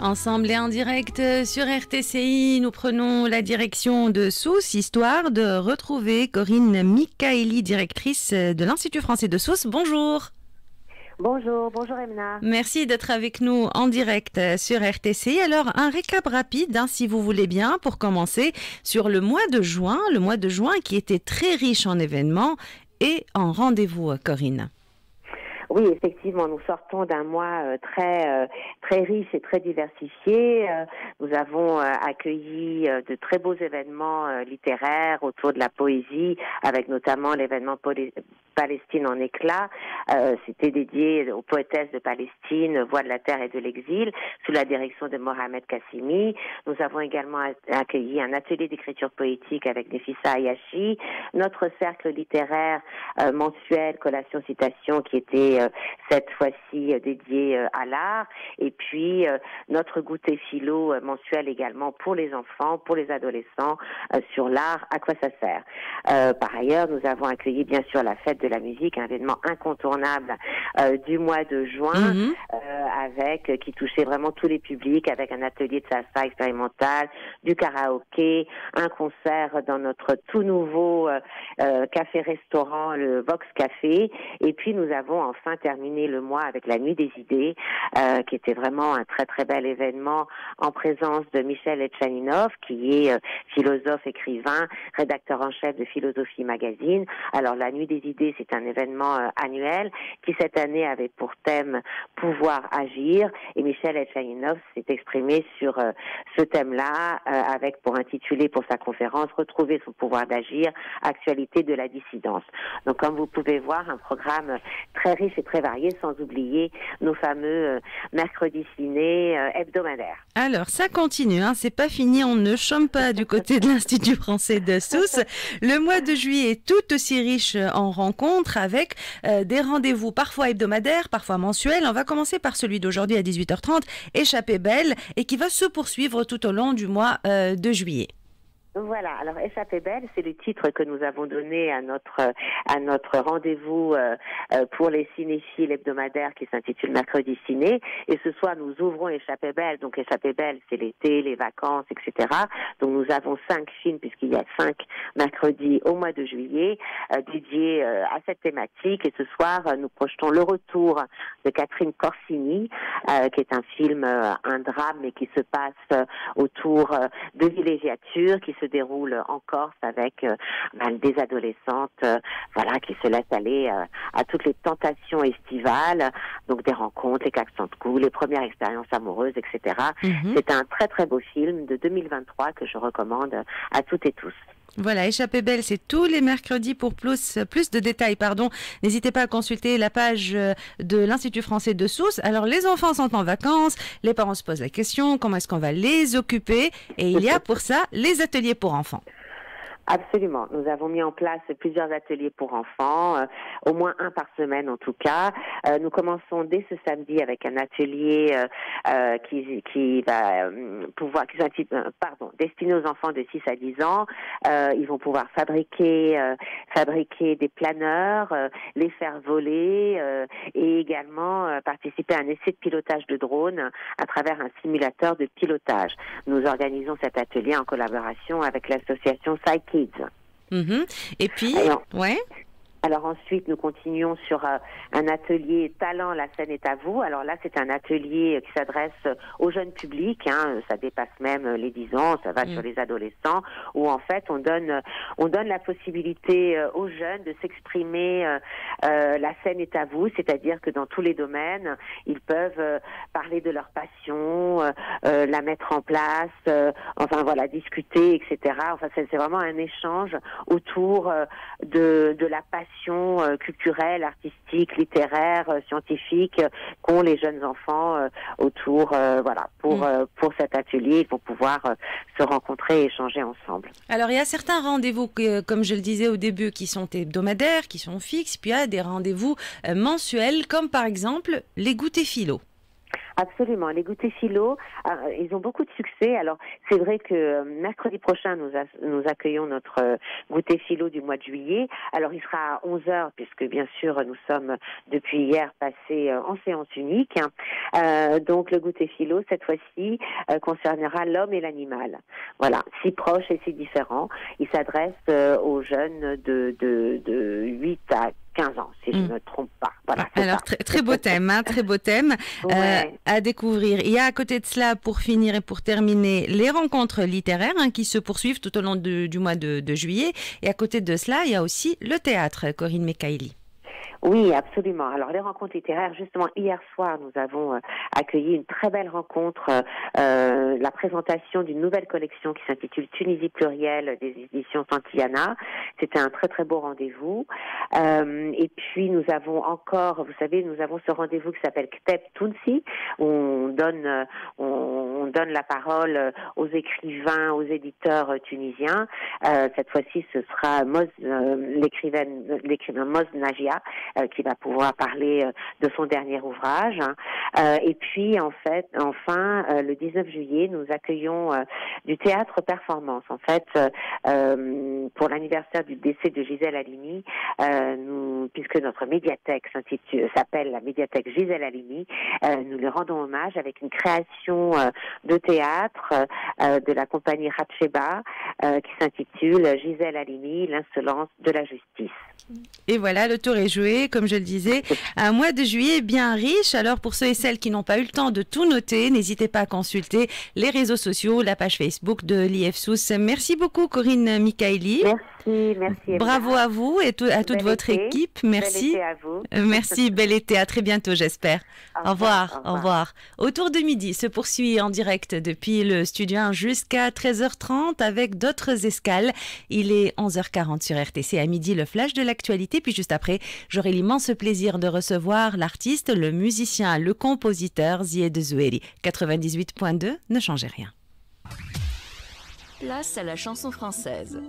Ensemble et en direct sur RTCI, nous prenons la direction de Sousse, histoire de retrouver Corinne Michaeli, directrice de l'Institut français de Sousse. Bonjour. Bonjour Emna. Merci d'être avec nous en direct sur RTCI. Alors, un récap rapide, si vous voulez bien, pour commencer, sur le mois de juin qui était très riche en événements et en rendez-vous, Corinne. Oui, effectivement, nous sortons d'un mois très riche et très diversifié. Nous avons accueilli de très beaux événements littéraires autour de la poésie, avec notamment l'événement Palestine en éclats. C'était dédié aux poétesses de Palestine, Voix de la terre et de l'exil, sous la direction de Mohamed Kassimi. Nous avons également accueilli un atelier d'écriture poétique avec Nefissa Ayashi, notre cercle littéraire mensuel Collation Citation qui était cette fois-ci dédié à l'art, et puis notre goûter philo mensuel également pour les enfants, pour les adolescents, sur l'art, à quoi ça sert. Par ailleurs, nous avons accueilli bien sûr la fête de la musique, un événement incontournable du mois de juin, qui touchait vraiment tous les publics, avec un atelier de salsa expérimental, du karaoké, un concert dans notre tout nouveau café-restaurant, le Vox Café, et puis nous avons enfin terminé le mois avec la Nuit des idées, qui était vraiment un très très bel événement en présence de Michel Etchaninov, qui est philosophe, écrivain, rédacteur en chef de Philosophie Magazine. Alors la Nuit des idées, c'est un événement annuel qui cette année avait pour thème pouvoir agir, et Michel Etchaninov s'est exprimé sur ce thème-là avec pour intituler pour sa conférence Retrouver son pouvoir d'agir, actualité de la dissidence. Donc comme vous pouvez voir, un programme très riche et très varié, sans oublier nos fameux mercredis ciné hebdomadaires. Alors, ça continue, c'est pas fini, on ne chôme pas du côté de l'Institut français de Sousse. Le mois de juillet est tout aussi riche en rencontres, avec des rendez-vous parfois hebdomadaires, parfois mensuels. On va commencer par celui d'aujourd'hui à 18h30, Échappée belle, et qui va se poursuivre tout au long du mois de juillet. Voilà, alors Échappée belle, c'est le titre que nous avons donné à notre rendez-vous pour les cinéphiles hebdomadaires qui s'intitule Mercredi Ciné. Et ce soir, nous ouvrons Échappée belle. Donc Échappée belle, c'est l'été, les vacances, etc. Donc nous avons 5 films, puisqu'il y a 5 mercredis au mois de juillet, dédiés à cette thématique. Et ce soir, nous projetons le retour de Catherine Corsini, qui est un film, un drame, mais qui se passe autour de villégiature, qui se déroule en Corse avec des adolescentes qui se laissent aller à toutes les tentations estivales, donc des rencontres, les accents de goût, les premières expériences amoureuses, etc. C'est un très très beau film de 2023 que je recommande à toutes et tous. Voilà, Échappée belle, c'est tous les mercredis. Pour plus de détails, n'hésitez pas à consulter la page de l'Institut français de Sousse. Alors, les enfants sont en vacances, les parents se posent la question, comment est-ce qu'on va les occuper? Et il y a pour ça les ateliers pour enfants. Absolument. Nous avons mis en place plusieurs ateliers pour enfants, au moins un par semaine en tout cas. Nous commençons dès ce samedi avec un atelier qui va destiné aux enfants de 6 à 10 ans. Ils vont pouvoir fabriquer des planeurs, les faire voler et également participer à un essai de pilotage de drone à travers un simulateur de pilotage. Nous organisons cet atelier en collaboration avec l'association Psyche. Et puis, Alors ensuite, nous continuons sur un atelier Talent, la scène est à vous. Alors là, c'est un atelier qui s'adresse au jeune public, ça dépasse même les 10 ans, ça va sur les adolescents, où en fait on donne la possibilité aux jeunes de s'exprimer. La scène est à vous, c'est-à-dire que dans tous les domaines, ils peuvent parler de leur passion, la mettre en place, discuter, etc. Enfin, c'est vraiment un échange autour de la passion culturelle, artistique, littéraire, scientifique qu'ont les jeunes enfants autour, pour cet atelier, pour pouvoir se rencontrer et échanger ensemble. Alors, il y a certains rendez-vous, comme je le disais au début, qui sont hebdomadaires, qui sont fixes, puis il y a des rendez-vous mensuels, comme par exemple les goûters philo. Absolument. Les goûters philo, ils ont beaucoup de succès. Alors, c'est vrai que mercredi prochain, nous accueillons notre goûter philo du mois de juillet. Alors, il sera à 11h, puisque bien sûr, nous sommes depuis hier passés en séance unique. Donc, le goûter philo, cette fois-ci, concernera l'homme et l'animal. Voilà, si proches et si différents. Il s'adresse aux jeunes de 8 à 15 ans, si je ne me trompe pas. Voilà, alors, très beau thème, hein, très beau thème à découvrir. Il y a à côté de cela, pour finir et pour terminer, les rencontres littéraires qui se poursuivent tout au long du mois de juillet. Et à côté de cela, il y a aussi le théâtre, Corinne Mikaeli. Oui, absolument. Alors, les rencontres littéraires, justement, hier soir, nous avons accueilli une très belle rencontre, la présentation d'une nouvelle collection qui s'intitule Tunisie plurielle des éditions Santillana. C'était un très, très beau rendez-vous. Et puis, nous avons encore, vous savez, nous avons ce rendez-vous qui s'appelle Kteb Tounsi, où on donne la parole aux écrivains, aux éditeurs tunisiens. Cette fois-ci, ce sera l'écrivain Moz Najia, qui va pouvoir parler de son dernier ouvrage. Et puis, enfin, le 19 juillet, nous accueillons du théâtre performance. En fait, pour l'anniversaire du décès de Gisèle Halimi, puisque notre médiathèque s'appelle la médiathèque Gisèle Halimi, nous lui rendons hommage avec une création de théâtre de la compagnie Ratcheba qui s'intitule Gisèle Halimi, l'insolence de la justice. Et voilà, le tour est joué, comme je le disais, un mois de juillet bien riche. Alors pour ceux et celles qui n'ont pas eu le temps de tout noter, n'hésitez pas à consulter les réseaux sociaux, la page Facebook de l'IFSOUS. Merci beaucoup Corinne Mikaeli. Merci. Bravo à vous et à toute votre équipe. Merci. Bel été à vous. Merci, bel été. À très bientôt, j'espère. Au revoir. Autour de midi se poursuit en direct depuis le studio 1 jusqu'à 13h30 avec d'autres escales. Il est 11h40 sur RTC. À midi, le flash de l'actualité. Puis juste après, j'aurai l'immense plaisir de recevoir l'artiste, le musicien, le compositeur Zied Zoueri. 98.2, ne changez rien. Place à la chanson française.